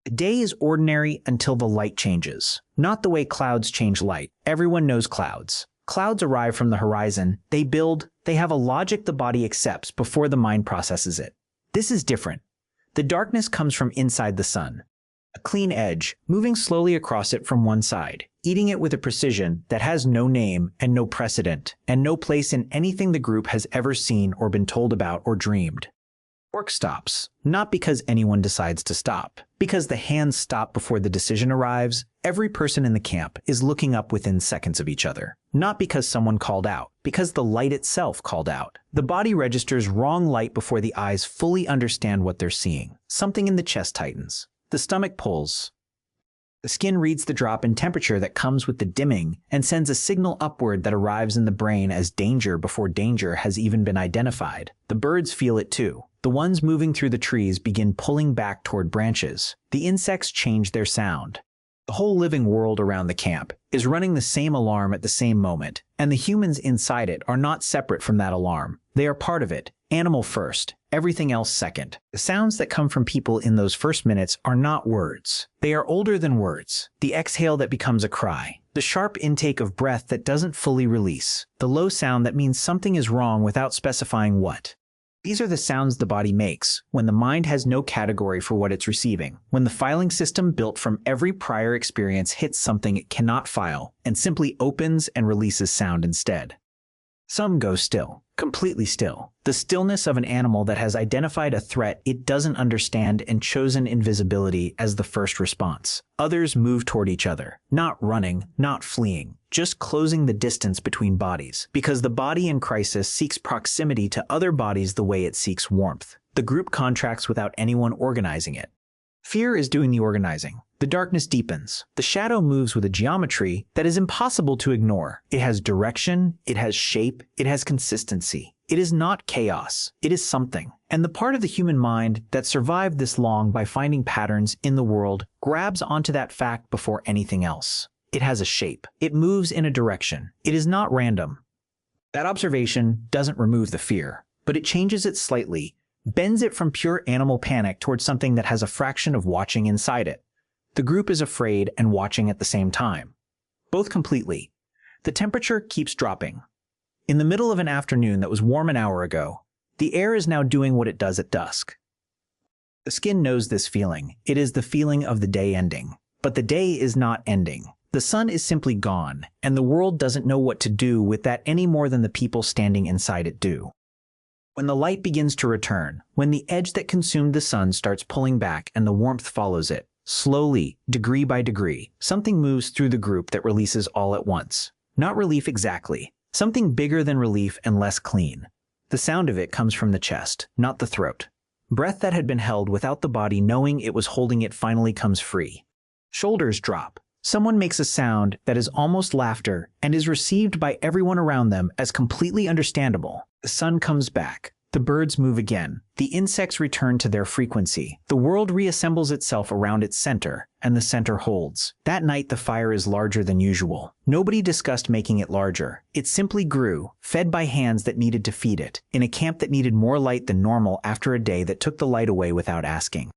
A day is ordinary until the light changes. Not the way clouds change light. Everyone knows clouds. Clouds arrive from the horizon, they build, they have a logic the body accepts before the mind processes it. This is different. The darkness comes from inside the sun. A clean edge, moving slowly across it from one side, eating it with a precision that has no name and no precedent, and no place in anything the group has ever seen or been told about or dreamed. Work stops, not because anyone decides to stop. Because the hands stop before the decision arrives, every person in the camp is looking up within seconds of each other. Not because someone called out, because the light itself called out. The body registers wrong light before the eyes fully understand what they're seeing. Something in the chest tightens. The stomach pulls. The skin reads the drop in temperature that comes with the dimming and sends a signal upward that arrives in the brain as danger before danger has even been identified. The birds feel it too. The ones moving through the trees begin pulling back toward branches. The insects change their sound. The whole living world around the camp is running the same alarm at the same moment, and the humans inside it are not separate from that alarm. They are part of it. Animal first, everything else second. The sounds that come from people in those first minutes are not words. They are older than words. The exhale that becomes a cry. The sharp intake of breath that doesn't fully release. The low sound that means something is wrong without specifying what. These are the sounds the body makes when the mind has no category for what it's receiving, when the filing system built from every prior experience hits something it cannot file and simply opens and releases sound instead. Some go still, completely still. The stillness of an animal that has identified a threat it doesn't understand and chosen invisibility as the first response. Others move toward each other, not running, not fleeing, just closing the distance between bodies, because the body in crisis seeks proximity to other bodies the way it seeks warmth. The group contracts without anyone organizing it. Fear is doing the organizing. The darkness deepens. The shadow moves with a geometry that is impossible to ignore. It has direction, it has shape, it has consistency. It is not chaos. It is something. And the part of the human mind that survived this long by finding patterns in the world grabs onto that fact before anything else. It has a shape. It moves in a direction. It is not random. That observation doesn't remove the fear, but it changes it slightly, bends it from pure animal panic towards something that has a fraction of watching inside it. The group is afraid and watching at the same time. Both completely. The temperature keeps dropping. In the middle of an afternoon that was warm an hour ago, the air is now doing what it does at dusk. The skin knows this feeling. It is the feeling of the day ending. But the day is not ending. The sun is simply gone, and the world doesn't know what to do with that any more than the people standing inside it do. When the light begins to return, when the edge that consumed the sun starts pulling back and the warmth follows it, slowly, degree by degree, something moves through the group that releases all at once. Not relief exactly. Something bigger than relief and less clean. The sound of it comes from the chest, not the throat. Breath that had been held without the body knowing it was holding it finally comes free. Shoulders drop. Someone makes a sound that is almost laughter and is received by everyone around them as completely understandable. The sun comes back. The birds move again. The insects return to their frequency. The world reassembles itself around its center, and the center holds. That night the fire is larger than usual. Nobody discussed making it larger. It simply grew, fed by hands that needed to feed it, in a camp that needed more light than normal after a day that took the light away without asking.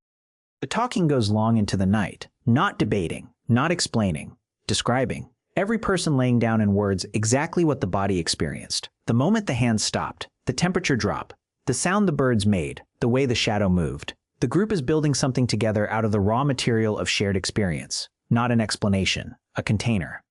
The talking goes long into the night, not debating, not explaining, describing. Every person laying down in words exactly what the body experienced. The moment the hands stopped, the temperature dropped, the sound the birds made, the way the shadow moved. The group is building something together out of the raw material of shared experience, not an explanation, a container.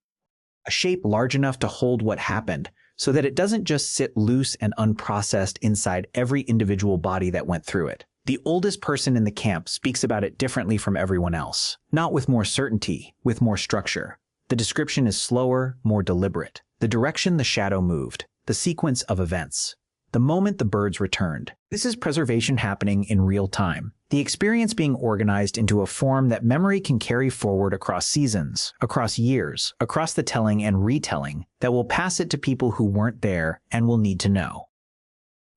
A shape large enough to hold what happened so that it doesn't just sit loose and unprocessed inside every individual body that went through it. The oldest person in the camp speaks about it differently from everyone else, not with more certainty, with more structure. The description is slower, more deliberate. The direction the shadow moved, the sequence of events. The moment the birds returned. This is preservation happening in real time. The experience being organized into a form that memory can carry forward across seasons, across years, across the telling and retelling that will pass it to people who weren't there and will need to know.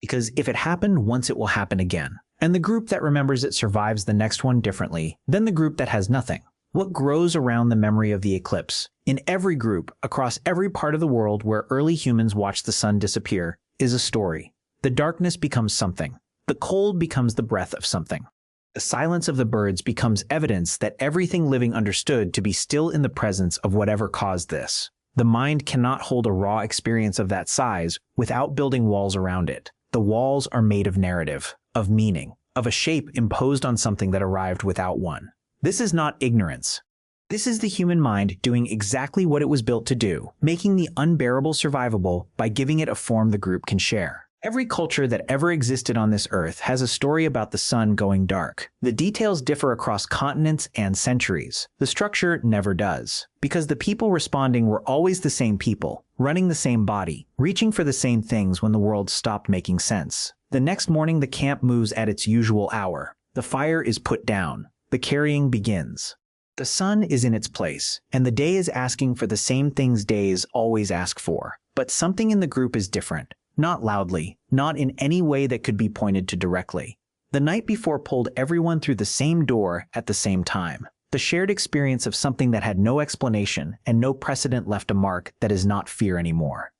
Because if it happened once, it will happen again. And the group that remembers it survives the next one differently than the group that has nothing. What grows around the memory of the eclipse, in every group, across every part of the world where early humans watched the sun disappear, is a story. The darkness becomes something. The cold becomes the breath of something. The silence of the birds becomes evidence that everything living understood to be still in the presence of whatever caused this. The mind cannot hold a raw experience of that size without building walls around it. The walls are made of narrative, of meaning, of a shape imposed on something that arrived without one. This is not ignorance. This is the human mind doing exactly what it was built to do, making the unbearable survivable by giving it a form the group can share. Every culture that ever existed on this earth has a story about the sun going dark. The details differ across continents and centuries. The structure never does, because the people responding were always the same people, running the same body, reaching for the same things when the world stopped making sense. The next morning the camp moves at its usual hour. The fire is put down. The carrying begins. The sun is in its place, and the day is asking for the same things days always ask for. But something in the group is different. Not loudly, not in any way that could be pointed to directly. The night before pulled everyone through the same door at the same time. The shared experience of something that had no explanation and no precedent left a mark that is not fear anymore.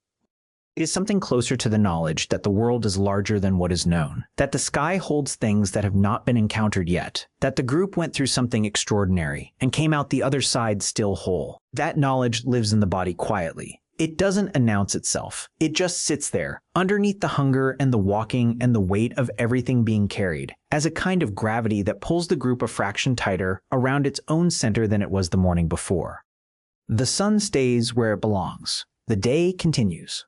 It is something closer to the knowledge that the world is larger than what is known, that the sky holds things that have not been encountered yet, that the group went through something extraordinary and came out the other side still whole. That knowledge lives in the body quietly. It doesn't announce itself. It just sits there, underneath the hunger and the walking and the weight of everything being carried, as a kind of gravity that pulls the group a fraction tighter around its own center than it was the morning before. The sun stays where it belongs. The day continues.